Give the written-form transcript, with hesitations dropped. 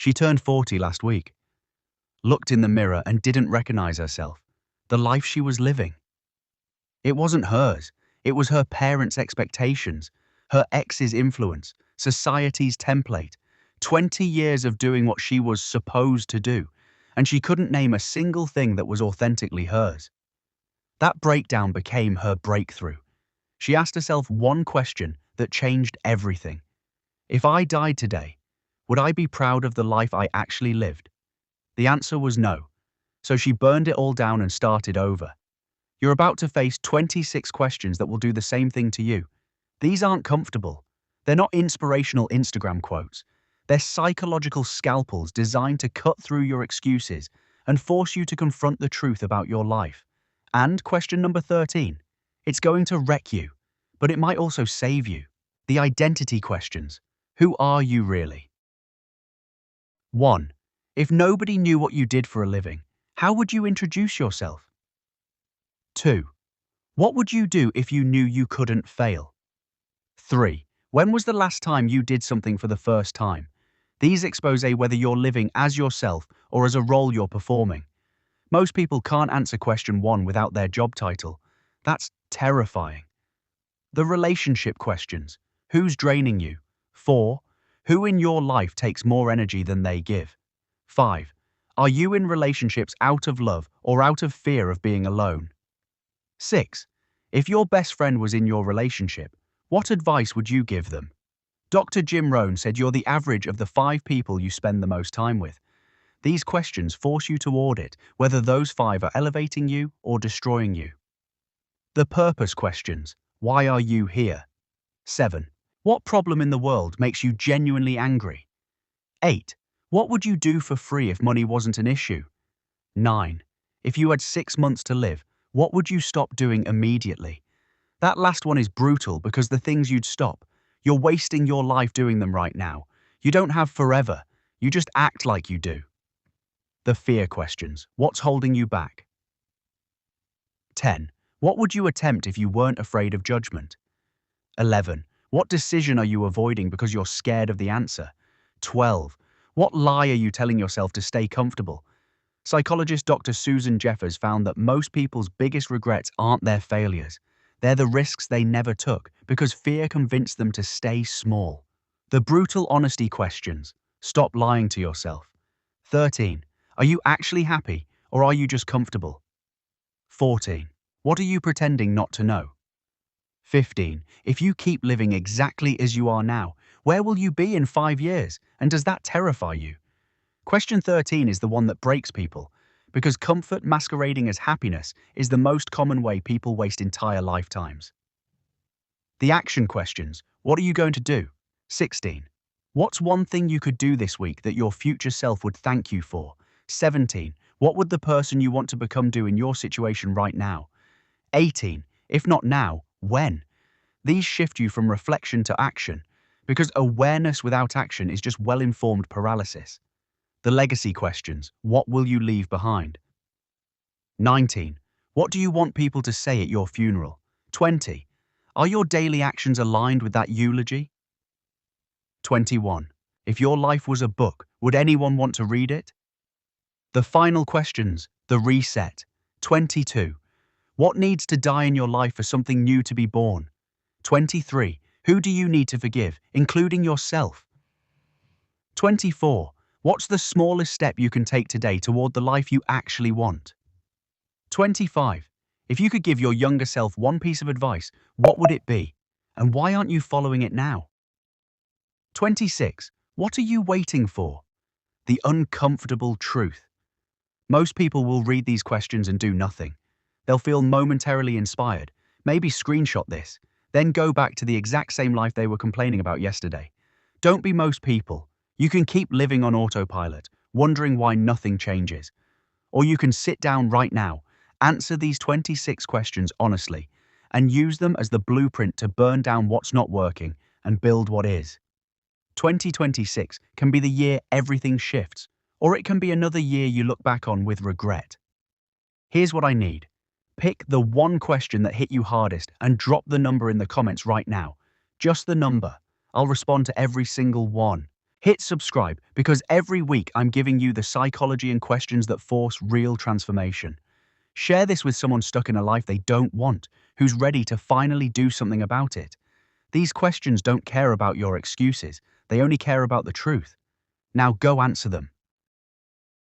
She turned 40 last week, looked in the mirror and didn't recognize herself, the life she was living. It wasn't hers. It was her parents' expectations, her ex's influence, society's template, 20 years of doing what she was supposed to do, and she couldn't name a single thing that was authentically hers. That breakdown became her breakthrough. She asked herself one question that changed everything. If I died today, would I be proud of the life I actually lived? The answer was no. So she burned it all down and started over. You're about to face 26 questions that will do the same thing to you. These aren't comfortable. They're not inspirational Instagram quotes. They're psychological scalpels designed to cut through your excuses and force you to confront the truth about your life. And question number 13. It's going to wreck you, but it might also save you. The identity questions. Who are you really? 1. If nobody knew what you did for a living, how would you introduce yourself? 2. What would you do if you knew you couldn't fail? 3. When was the last time you did something for the first time? These expose whether you're living as yourself or as a role you're performing. Most people can't answer question 1 without their job title. That's terrifying. The relationship questions. Who's draining you? 4. Who in your life takes more energy than they give? 5. Are you in relationships out of love or out of fear of being alone? 6. If your best friend was in your relationship, what advice would you give them? Dr. Jim Rohn said you're the average of the 5 people you spend the most time with. These questions force you to audit whether those 5 are elevating you or destroying you. The purpose questions. Why are you here? 7. What problem in the world makes you genuinely angry? 8. What would you do for free if money wasn't an issue? 9. If you had 6 months to live, what would you stop doing immediately? That last one is brutal because the things you'd stop, you're wasting your life doing them right now. You don't have forever. You just act like you do. The fear questions. What's holding you back? 10. What would you attempt if you weren't afraid of judgment? 11. What decision are you avoiding because you're scared of the answer? 12. What lie are you telling yourself to stay comfortable? Psychologist Dr. Susan Jeffers found that most people's biggest regrets aren't their failures. They're the risks they never took because fear convinced them to stay small. The brutal honesty questions. Stop lying to yourself. 13. Are you actually happy or are you just comfortable? 14. What are you pretending not to know? 15. If you keep living exactly as you are now, where will you be in 5 years? And does that terrify you? Question 13 is the one that breaks people, because comfort masquerading as happiness is the most common way people waste entire lifetimes. The action questions. What are you going to do? 16. What's one thing you could do this week that your future self would thank you for? 17. What would the person you want to become do in your situation right now? 18. If not now, when? These shift you from reflection to action, because awareness without action is just well-informed paralysis. The legacy questions. What will you leave behind? 19. What do you want people to say at your funeral? 20. Are your daily actions aligned with that eulogy? 21. If your life was a book, would anyone want to read it? The final questions. The reset. 22. What needs to die in your life for something new to be born? 23. Who do you need to forgive, including yourself? 24. What's the smallest step you can take today toward the life you actually want? 25. If you could give your younger self one piece of advice, what would it be? And why aren't you following it now? 26. What are you waiting for? The uncomfortable truth. Most people will read these questions and do nothing. They'll feel momentarily inspired, maybe screenshot this, then go back to the exact same life they were complaining about yesterday. Don't be most people. You can keep living on autopilot, wondering why nothing changes. Or you can sit down right now, answer these 26 questions honestly, and use them as the blueprint to burn down what's not working and build what is. 2026 can be the year everything shifts, or it can be another year you look back on with regret. Here's what I need. Pick the one question that hit you hardest and drop the number in the comments right now. Just the number. I'll respond to every single one. Hit subscribe because every week I'm giving you the psychology and questions that force real transformation. Share this with someone stuck in a life they don't want, who's ready to finally do something about it. These questions don't care about your excuses, they only care about the truth. Now go answer them.